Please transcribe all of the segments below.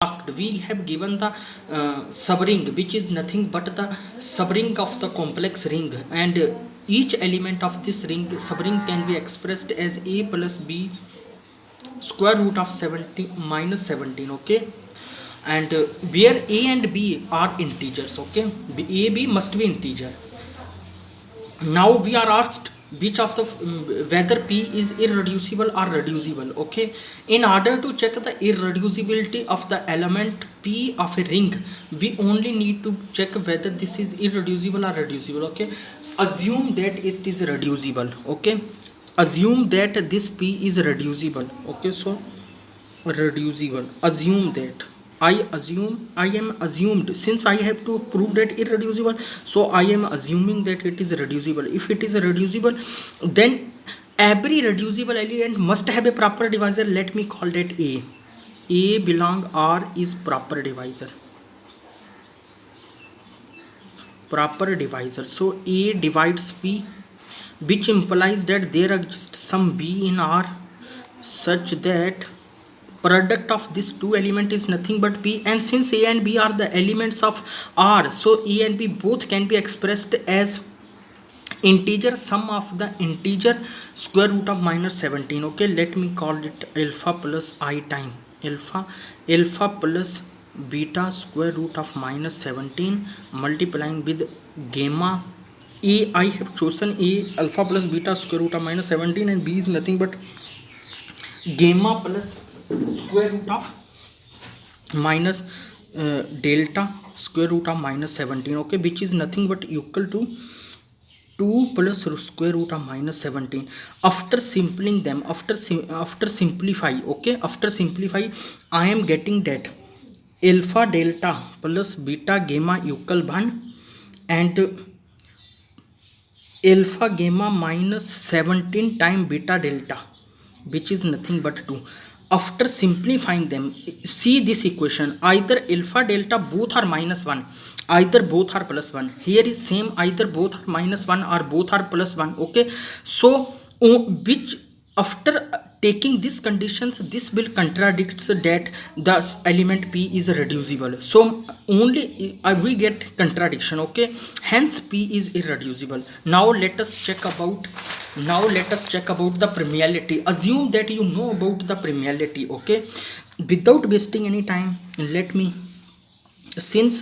asked, we have given the subring, which is nothing but the subring of the complex ring, and each element of this ring subring can be expressed as a plus b square root of 17 minus 17. Okay, and where a and b are integers. Okay, a b must be integer. Now we are asked which of the whether p is irreducible or reducible. Okay, in order to check the irreducibility of the element p of a ring, we only need to check whether this is irreducible or reducible. Okay, assume that it is reducible. Okay, assume that this p is reducible. Okay, so reducible, assume that I am assumed, since I have to prove that irreducible, so I am assuming that it is reducible. If it is reducible, then every reducible element must have a proper divisor. Let me call that a belong R is proper divisor. So a divides p, which implies that there exists some b in R such that product of this two element is nothing but p, and since a and b are the elements of R, so a and b both can be expressed as integer sum of the integer square root of minus 17. Okay, let me call it alpha plus I time alpha plus beta square root of minus 17 multiplying with gamma. A, I have chosen a alpha plus beta square root of minus 17, and b is nothing but gamma plus square root of minus delta square root of minus 17. Okay, which is nothing but equal to 2 plus square root of minus 17. After simplifying them, after simplify, okay, after simplify, I am getting that alpha delta plus beta gamma equal 1, and alpha gamma minus 17 time beta delta, which is nothing but 2. After simplifying them, see this equation, either alpha delta both are minus 1, either both are plus 1. Here is same, either both are minus 1 or both are plus 1. Okay, so which after taking these conditions, this will contradicts that the element p is reducible. So only we get contradiction. Okay, hence p is irreducible. Now let us check about the permeability. Assume that you know about the permeability. Okay, without wasting any time, let me, since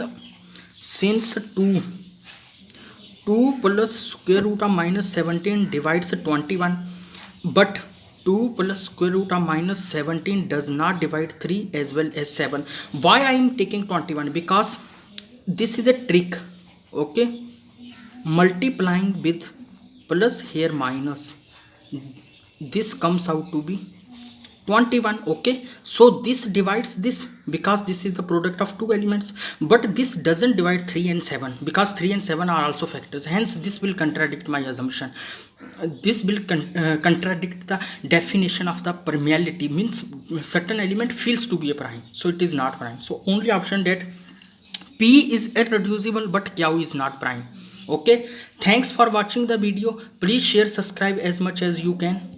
2 plus square root of minus 17 divides 21, but 2 plus square root of minus 17 does not divide 3 as well as 7. Why I am taking 21? Because this is a trick. Okay, multiplying with plus here minus, this comes out to be 21. Okay, so this divides this because this is the product of two elements, but this doesn't divide 3 and 7 because 3 and 7 are also factors. Hence this will contradict my assumption. This will contradict the definition of the permeability, means certain element feels to be a prime, so it is not prime. So only option that p is irreducible but q is not prime. Okay, thanks for watching the video. Please share, subscribe as much as you can.